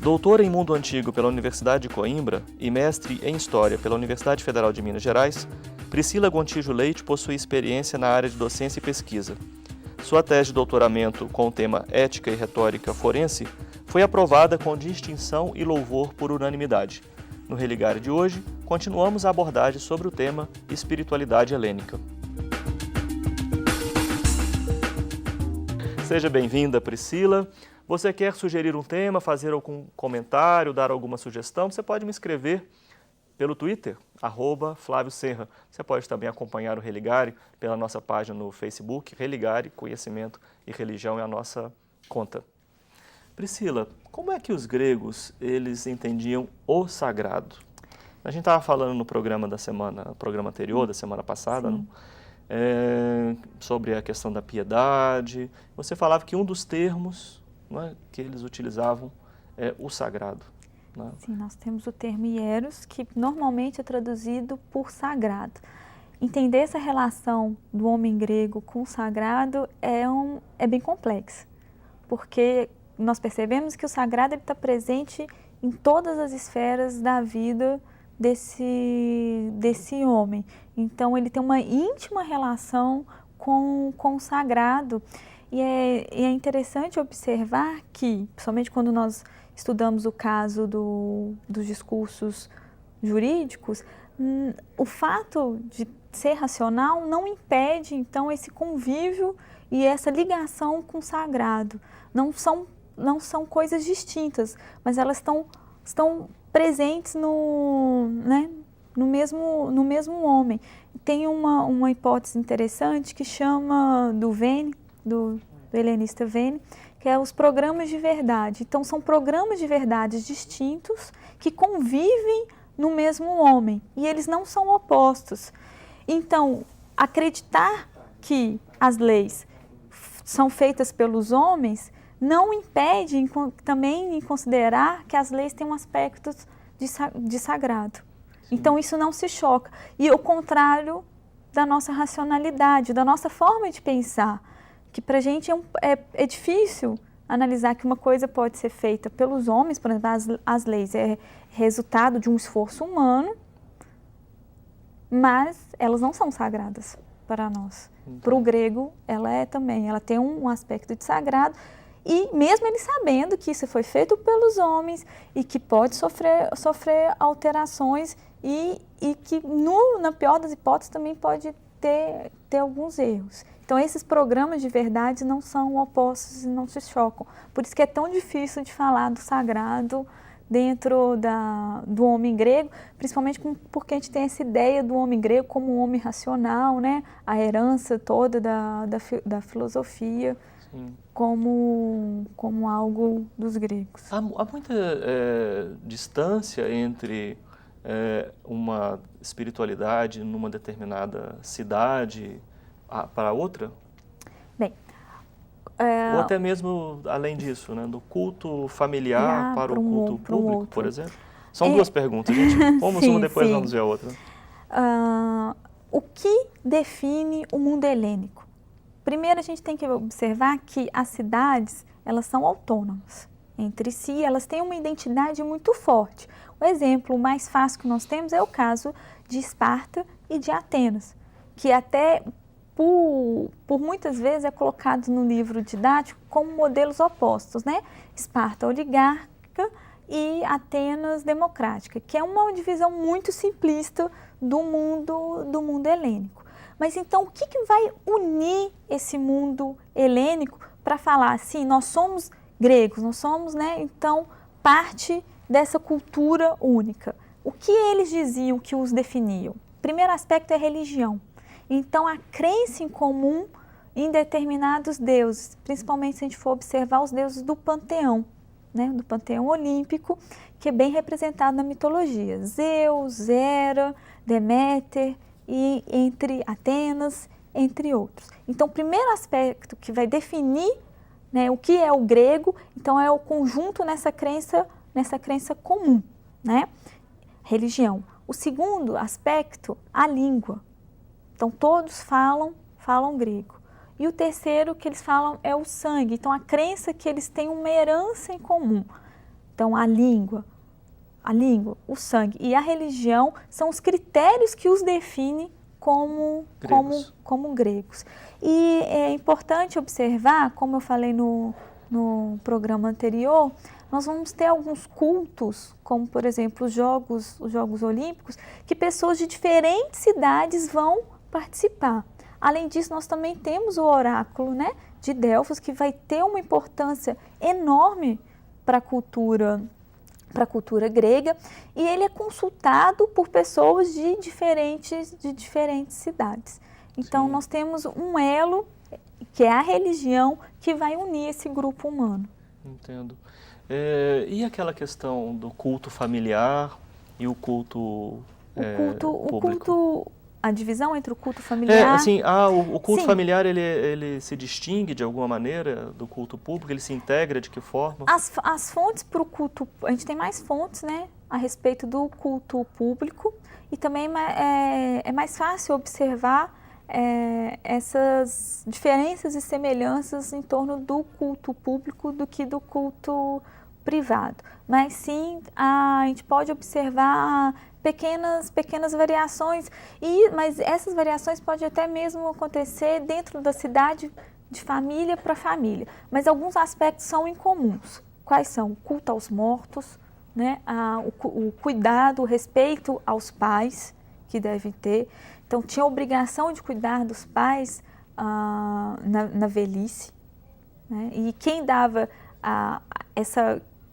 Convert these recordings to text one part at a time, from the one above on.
Doutora em Mundo Antigo pela Universidade de Coimbra e mestre em História pela Universidade Federal de Minas Gerais, Priscila Gontijo Leite possui experiência na área de docência e pesquisa. Sua tese de doutoramento com o tema Ética e Retórica Forense foi aprovada com distinção e louvor por unanimidade. No Religare de hoje, continuamos a abordagem sobre o tema Espiritualidade Helênica. Seja bem-vinda, Priscila. Você quer sugerir um tema, fazer algum comentário, dar alguma sugestão? Você pode me escrever pelo Twitter, @FlávioSerra. Você pode também acompanhar o Religare pela nossa página no Facebook, Religare, Conhecimento e Religião é a nossa conta. Priscila, como é que os gregos eles entendiam o sagrado? A gente estava falando no programa programa anterior, da semana passada, né? Sobre a questão da piedade. Você falava que um dos termos, né, que eles utilizavam é o sagrado. Né? Sim, nós temos o termo hieros, que normalmente é traduzido por sagrado. Entender essa relação do homem grego com o sagrado é bem complexo, porque nós percebemos que o sagrado está presente em todas as esferas da vida desse homem. Então, ele tem uma íntima relação com o sagrado. E é interessante observar que, principalmente quando nós estudamos o caso dos discursos jurídicos, o fato de ser racional não impede, então, esse convívio e essa ligação com o sagrado. Não são coisas distintas, mas elas estão presentes no mesmo homem. Tem uma hipótese interessante que chama do helenista Vene, que é os programas de verdade. Então, são programas de verdades distintos que convivem no mesmo homem e eles não são opostos. Então, acreditar que as leis são feitas pelos homens não impede também em considerar que as leis têm um aspecto de sagrado. Sim. Então, isso não se choca. E ao contrário da nossa racionalidade, da nossa forma de pensar, que para a gente é difícil analisar que uma coisa pode ser feita pelos homens, por exemplo, as leis é resultado de um esforço humano, mas elas não são sagradas para nós. Para o grego, ela tem um aspecto de sagrado, e mesmo ele sabendo que isso foi feito pelos homens e que pode sofrer alterações e que, na pior das hipóteses, também pode ter alguns erros. Então, esses programas de verdade não são opostos e não se chocam. Por isso que é tão difícil de falar do sagrado dentro do homem grego, principalmente porque a gente tem essa ideia do homem grego como um homem racional, né? A herança toda da filosofia. Sim. Como algo dos gregos. Há muita distância entre uma espiritualidade numa determinada cidade para outra? Bem, ou até mesmo além disso, né? Do culto familiar para o culto público, por exemplo? São duas perguntas, gente. Vamos uma depois, sim. Vamos ver a outra. O que define o mundo helênico? Primeiro, a gente tem que observar que as cidades, elas são autônomas entre si, elas têm uma identidade muito forte. O exemplo mais fácil que nós temos é o caso de Esparta e de Atenas, que até por muitas vezes é colocado no livro didático como modelos opostos, né? Esparta oligarca e Atenas democrática, que é uma divisão muito simplista do mundo helênico. Mas então, o que vai unir esse mundo helênico para falar assim, nós somos gregos, nós somos, né, então, parte dessa cultura única? O que eles diziam que os definiam? O primeiro aspecto é a religião. Então, a crença em comum em determinados deuses, principalmente se a gente for observar os deuses do panteão, né, do panteão olímpico, que é bem representado na mitologia. Zeus, Hera, Deméter, e entre Atenas, entre outros. Então, o primeiro aspecto que vai definir, né, o que é o grego, então é o conjunto nessa crença comum, né? Religião. O segundo aspecto, a língua. Então, todos falam grego. E o terceiro que eles falam é o sangue. Então, a crença que eles têm uma herança em comum. Então, a língua, o sangue e a religião são os critérios que os definem como gregos. E é importante observar, como eu falei no programa anterior, nós vamos ter alguns cultos, como por exemplo os Jogos Olímpicos, que pessoas de diferentes cidades vão participar. Além disso, nós também temos o oráculo, né, de Delfos, que vai ter uma importância enorme para a cultura grega, e ele é consultado por pessoas de diferentes cidades. Então, nós temos um elo, que é a religião, que vai unir esse grupo humano. Entendo. E aquela questão do culto familiar e o culto público? A divisão entre o culto familiar... o culto familiar, ele se distingue de alguma maneira do culto público? Ele se integra de que forma? As fontes para o culto... A gente tem mais fontes, né, a respeito do culto público, e também é mais fácil observar essas diferenças e semelhanças em torno do culto público do que do culto privado. Mas sim, a gente pode observar pequenas variações, mas essas variações podem até mesmo acontecer dentro da cidade, de família para família. Mas alguns aspectos são incomuns. Quais são? O culto aos mortos, né? O cuidado, o respeito aos pais que devem ter. Então, tinha a obrigação de cuidar dos pais na velhice, né? E quem dava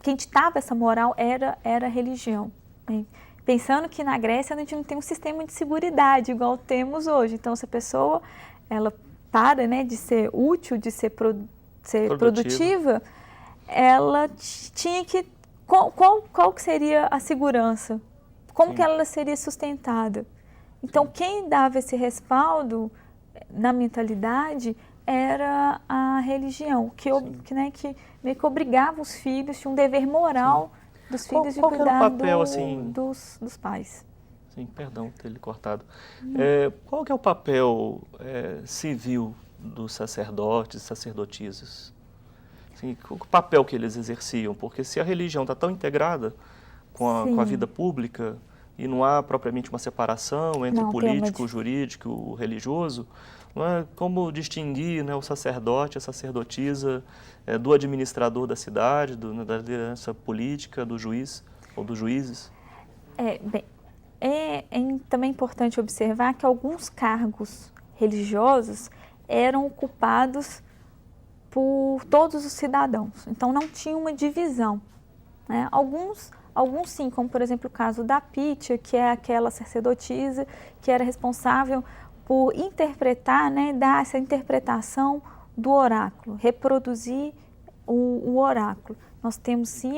quem ditava essa moral era a religião, né? Pensando que na Grécia a gente não tem um sistema de seguridade igual temos hoje. Então, se a pessoa ela para, né, de ser útil, de ser produtiva, ela tinha que... Qual que seria a segurança? Como que ela seria sustentada? Então, quem dava esse respaldo na mentalidade era a religião, que meio que obrigava os filhos, tinha um dever moral dos filhos de cuidar dos pais. Sim, perdão ter lhe cortado. Qual que é o papel civil dos sacerdotes, sacerdotisas? Assim, o papel que eles exerciam? Porque se a religião está tão integrada com a vida pública e não há propriamente uma separação entre o político, o jurídico, o religioso, não é como distinguir, né, o sacerdote, a sacerdotisa do administrador da cidade, da liderança política, do juiz ou dos juízes? É também importante observar que alguns cargos religiosos eram ocupados por todos os cidadãos. Então, não tinha uma divisão, né? Alguns sim, como por exemplo o caso da Pítia, que é aquela sacerdotisa que era responsável por interpretar, né, dar essa interpretação do oráculo, reproduzir o oráculo. Nós temos sim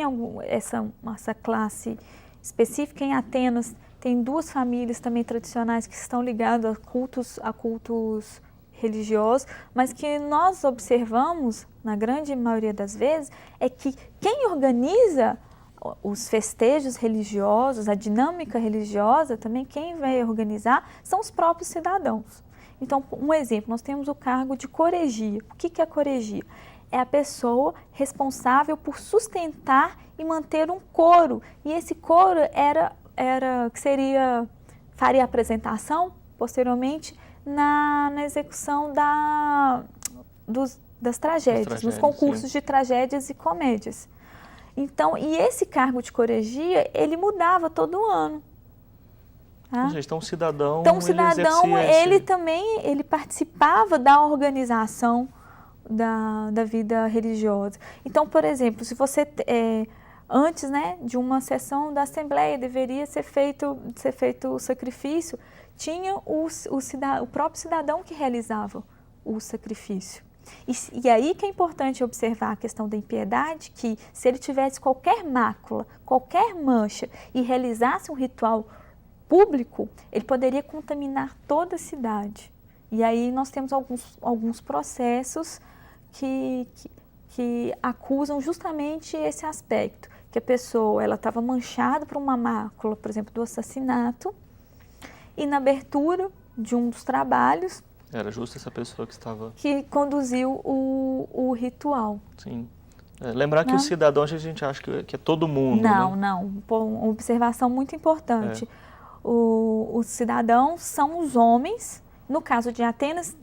essa classe específica. Em Atenas tem duas famílias também tradicionais que estão ligadas a cultos religiosos, mas que nós observamos, na grande maioria das vezes, é que quem organiza os festejos religiosos, a dinâmica religiosa, também quem vai organizar são os próprios cidadãos. Então, um exemplo, nós temos o cargo de coregia. O que é coregia? É a pessoa responsável por sustentar e manter um coro. E esse coro faria a apresentação, posteriormente, na execução das tragédias, nos concursos de tragédias e comédias. Então, e esse cargo de coregia, ele mudava todo ano. Tá? Então, o cidadão, ele participava da organização da vida religiosa. Então, por exemplo, se você antes, né, de uma sessão da Assembleia deveria ser feito o sacrifício, tinha o próprio cidadão que realizava o sacrifício. E aí que é importante observar a questão da impiedade, que se ele tivesse qualquer mácula, qualquer mancha e realizasse um ritual público, ele poderia contaminar toda a cidade. E aí nós temos alguns processos que acusam justamente esse aspecto, que a pessoa estava manchada por uma mácula, por exemplo, do assassinato, e na abertura de um dos trabalhos, era justo essa pessoa que conduziu o ritual. Sim. Lembrar que o cidadão, a gente acha que é todo mundo, Não, né? não. Uma observação muito importante. Os cidadãos são os homens, no caso de Atenas,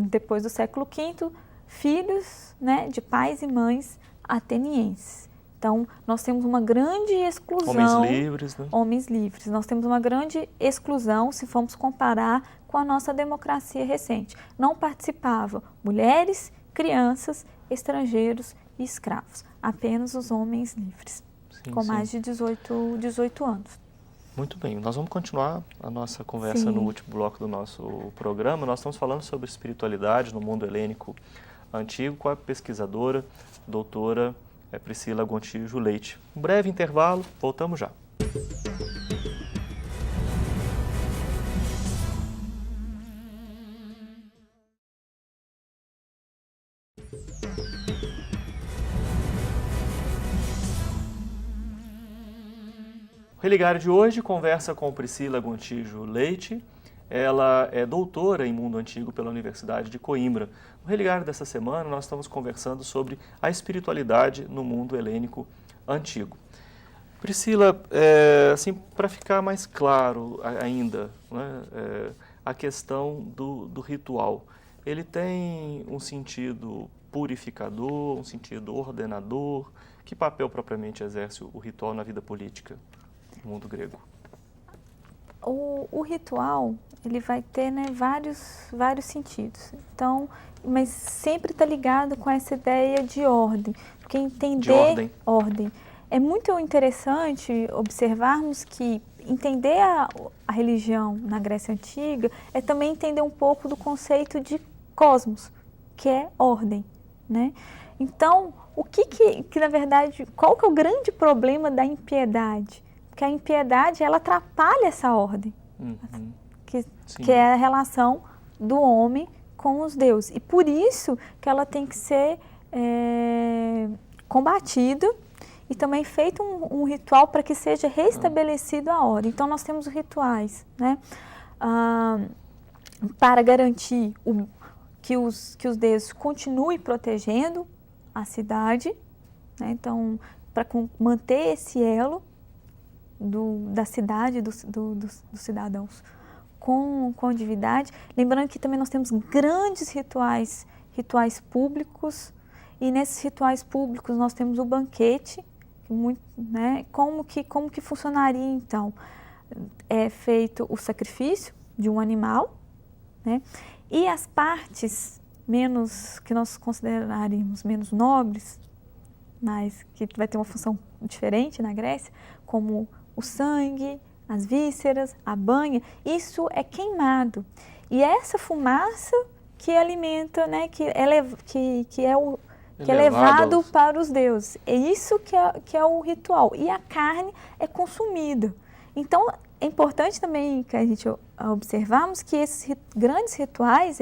depois do século V, filhos, né, de pais e mães atenienses. Então, nós temos uma grande exclusão. Homens livres, né? Homens livres. Nós temos uma grande exclusão se formos comparar com a nossa democracia recente. Não participavam mulheres, crianças, estrangeiros e escravos. Apenas os homens livres, Sim, com mais de 18 anos. Muito bem, nós vamos continuar a nossa conversa no último bloco do nosso programa. Nós estamos falando sobre espiritualidade no mundo helênico antigo com a pesquisadora, doutora Priscila Gontijo Leite. Um breve intervalo, voltamos já. O Religário de hoje conversa com Priscila Gontijo Leite. Ela é doutora em Mundo Antigo pela Universidade de Coimbra. No Religário dessa semana, nós estamos conversando sobre a espiritualidade no mundo helênico antigo. Priscila, assim, para ficar mais claro ainda, né, a questão do ritual. Ele tem um sentido purificador, um sentido ordenador? Que papel propriamente exerce o ritual na vida política no mundo grego? O ritual, ele vai ter, né, vários sentidos. Então, mas sempre está ligado com essa ideia de ordem. Porque entender de ordem. É muito interessante observarmos que entender a religião na Grécia Antiga é também entender um pouco do conceito de cosmos, que é ordem, né? Então, que na verdade, qual que é o grande problema da impiedade? Porque a impiedade, ela atrapalha essa ordem, que é a relação do homem com os deuses. E por isso que ela tem que ser combatida e também feito um ritual para que seja restabelecido a ordem. Então, nós temos rituais, né, para garantir que os deuses continuem protegendo a cidade, né? Então, para manter esse elo da cidade, dos cidadãos com a divindade. Lembrando que também nós temos grandes rituais públicos, e nesses rituais públicos nós temos o banquete, né? Como que funcionaria então? É feito o sacrifício de um animal, né? E as partes que nós consideraríamos menos nobres, mas que vai ter uma função diferente na Grécia, como o sangue, as vísceras, a banha, isso é queimado. E é essa fumaça que alimenta, né, que é levado para os deuses. É isso que é o ritual. E a carne é consumida. Então, é importante também que a gente observarmos que esses grandes rituais,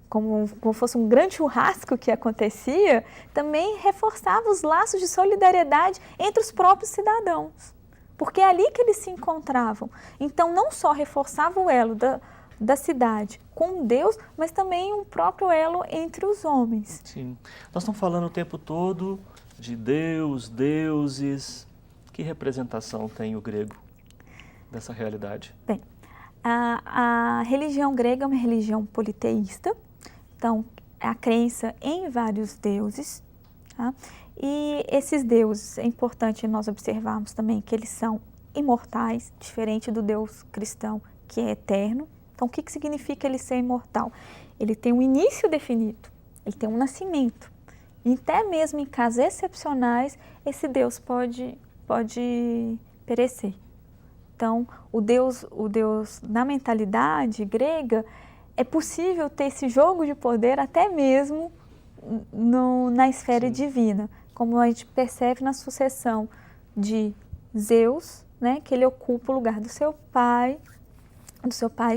como fosse um grande churrasco que acontecia, também reforçava os laços de solidariedade entre os próprios cidadãos. Porque é ali que eles se encontravam. Então, não só reforçava o elo da cidade com Deus, mas também um próprio elo entre os homens. Sim. Nós estamos falando o tempo todo de Deus, deuses. Que representação tem o grego dessa realidade? Bem, a religião grega é uma religião politeísta. Então, é a crença em vários deuses, tá? E esses deuses, é importante nós observarmos também que eles são imortais, diferente do Deus cristão, que é eterno. Então, o que significa ele ser imortal? Ele tem um início definido, ele tem um nascimento. E até mesmo em casos excepcionais, esse Deus pode perecer. Então, o Deus na mentalidade grega, é possível ter esse jogo de poder até mesmo na esfera divina, como a gente percebe na sucessão de Zeus, né, que ele ocupa o lugar do seu pai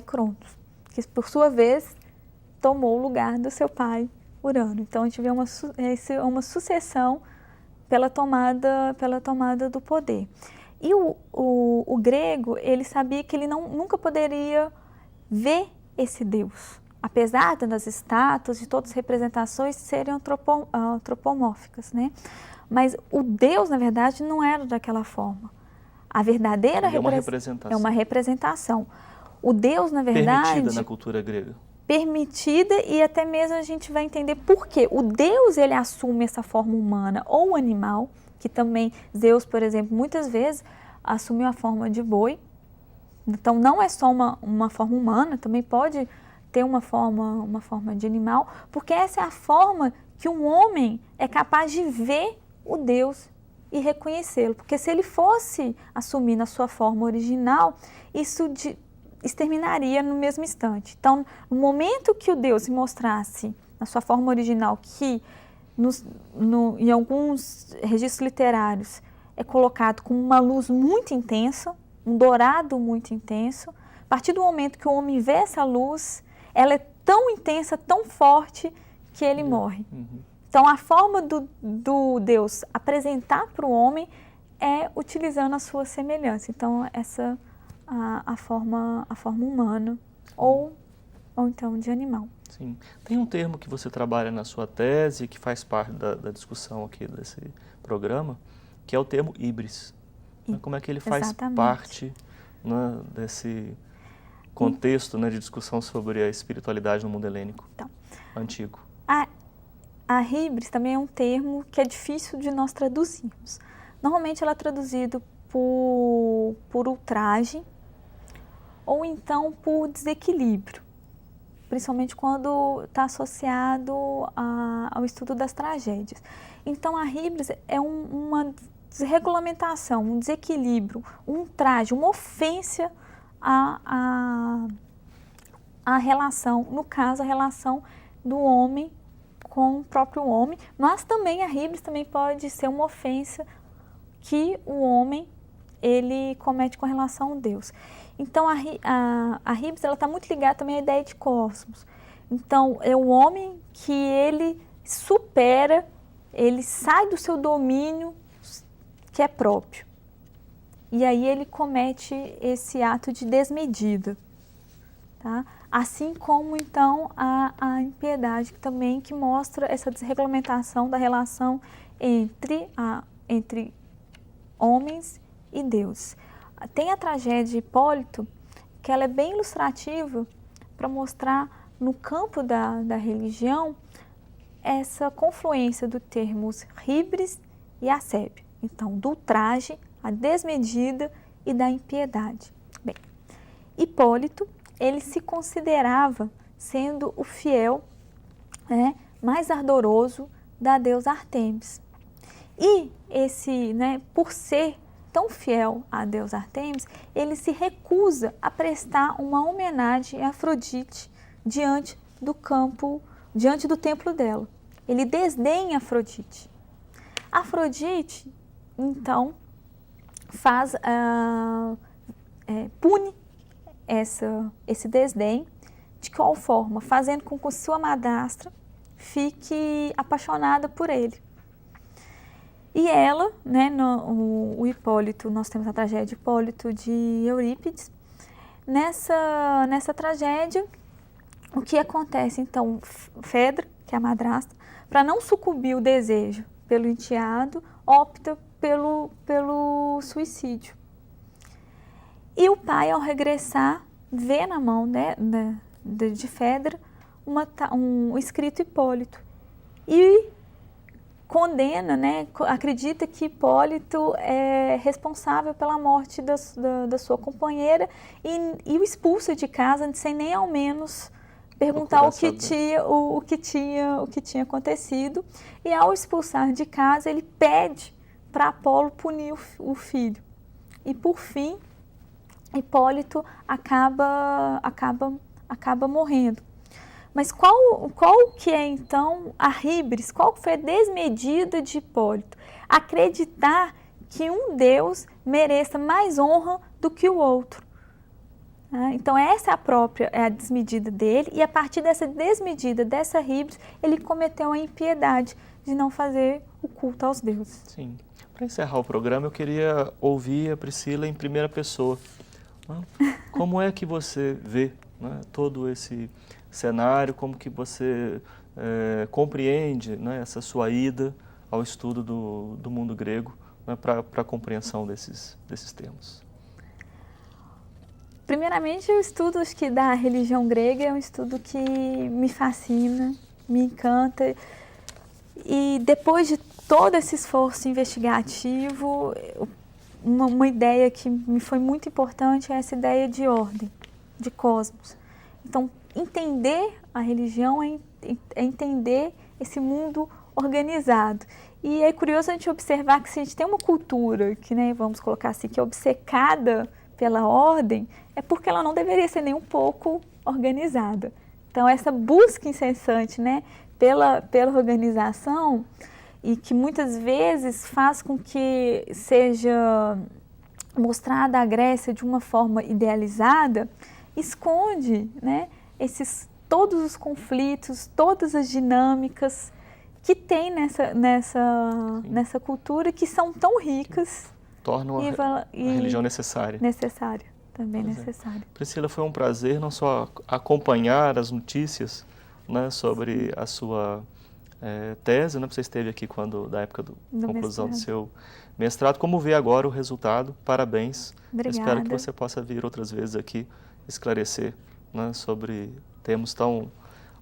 Cronos, que por sua vez tomou o lugar do seu pai Urano. Então a gente vê uma sucessão pela tomada do poder. E o grego, ele sabia que ele nunca poderia ver esse Deus, apesar das estátuas, de todas as representações serem antropomórficas, né? Mas o Deus, na verdade, não era daquela forma. A verdadeira é uma representação. É uma representação. O Deus, na verdade... Permitida na cultura grega. Permitida, e até mesmo a gente vai entender por quê. O Deus, ele assume essa forma humana ou animal, que também Zeus, por exemplo, muitas vezes assumiu a forma de boi. Então, não é só uma forma humana, também pode ter uma forma de animal, porque essa é a forma que um homem é capaz de ver o Deus e reconhecê-lo. Porque se ele fosse assumir na sua forma original, isso exterminaria no mesmo instante. Então, no momento que o Deus se mostrasse na sua forma original, que em alguns registros literários é colocado com uma luz muito intensa, um dourado muito intenso, a partir do momento que o homem vê essa luz, ela é tão intensa, tão forte, que ele morre. Então, a forma do Deus apresentar para o homem é utilizando a sua semelhança. Então, essa a forma humana ou então de animal. Sim. Tem um termo que você trabalha na sua tese, que faz parte da discussão aqui desse programa, que é o termo híbris. Como é que ele faz parte, né, desse contexto, né, de discussão sobre a espiritualidade no mundo helênico antigo? A híbris também é um termo que é difícil de nós traduzirmos. Normalmente ela é traduzida por ultraje ou então por desequilíbrio, principalmente quando está associado ao estudo das tragédias. Então, a híbris é uma desregulamentação, um desequilíbrio, um ultraje, uma ofensa à relação, no caso, a relação do homem com o próprio homem, mas também a híbris também pode ser uma ofensa que o homem ele comete com relação a Deus. Então, a híbris está muito ligada também à ideia de cosmos. Então, é o homem que ele supera, ele sai do seu domínio que é próprio. E aí ele comete esse ato de desmedida. Tá? Assim como, então, a impiedade também, que mostra essa desregulamentação da relação entre homens e Deus. Tem a tragédia de Hipólito, que ela é bem ilustrativa para mostrar no campo da religião essa confluência dos termos híbris e ascébio. Então, do ultraje, a desmedida e da impiedade. Bem, Hipólito, ele se considerava sendo o fiel, né, mais ardoroso da deusa Ártemis. E por ser tão fiel à deusa Ártemis, ele se recusa a prestar uma homenagem a Afrodite diante do templo dela. Ele desdenha Afrodite. Afrodite, então, pune esse desdém. De qual forma? Fazendo com que sua madrastra fique apaixonada por ele. E ela, né, o Hipólito, nós temos a tragédia de Hipólito de Eurípides. Nessa tragédia, o que acontece? Então, Fedra, que é a madrasta, para não sucumbir o desejo pelo enteado, opta pelo suicídio. E o pai, ao regressar, vê na mão, né, de Fedra um escrito Hipólito. E condena, né, acredita que Hipólito é responsável pela morte da sua companheira e o expulsa de casa sem nem ao menos perguntar o que tinha acontecido. E ao expulsar de casa, ele pede para Apolo punir o filho. E por fim, Hipólito acaba morrendo. Mas qual que é, então, a híbris? Qual foi a desmedida de Hipólito? Acreditar que um Deus mereça mais honra do que o outro. Então, essa é a desmedida dele, e a partir dessa desmedida, dessa híbris, ele cometeu a impiedade de não fazer o culto aos deuses. Sim. Para encerrar o programa, eu queria ouvir a Priscila em primeira pessoa. Como é que você vê, né, todo esse cenário, como que você compreende, né, essa sua ida ao estudo do mundo grego, né, para a compreensão desses termos? Primeiramente, o estudo da religião grega é um estudo que me fascina, me encanta. E depois de todo esse esforço investigativo, uma ideia que me foi muito importante é essa ideia de ordem, de cosmos. Então, entender a religião é entender esse mundo organizado. E é curioso a gente observar que se a gente tem uma cultura que, né, vamos colocar assim, que é obcecada pela ordem, é porque ela não deveria ser nem um pouco organizada. Então, essa busca incessante, né, pela organização, e que muitas vezes faz com que seja mostrada a Grécia de uma forma idealizada, esconde, né, todos os conflitos, todas as dinâmicas que tem nessa cultura, que são tão ricas. Tornam a religião necessária. Necessária, também necessária. Priscila, foi um prazer não só acompanhar as notícias, né, sobre a sua tese, né, você esteve aqui da época da conclusão do seu mestrado, como ver agora o resultado. Parabéns. Obrigada. Espero que você possa vir outras vezes aqui esclarecer, né, sobre temas tão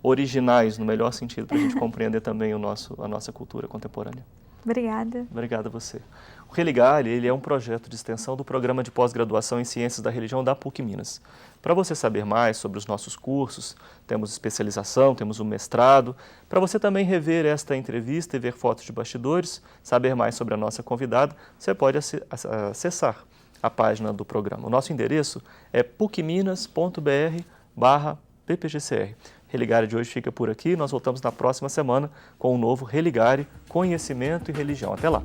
originais, no melhor sentido, para a gente compreender também a nossa cultura contemporânea. Obrigada. Obrigado a você. O Religare, ele é um projeto de extensão do Programa de Pós-Graduação em Ciências da Religião da PUC Minas. Para você saber mais sobre os nossos cursos, temos especialização, temos um mestrado. Para você também rever esta entrevista e ver fotos de bastidores, saber mais sobre a nossa convidada, você pode acessar a página do programa. O nosso endereço é pucminas.br/ppgcr. Religare de hoje fica por aqui. Nós voltamos na próxima semana com um novo Religare, Conhecimento e Religião. Até lá!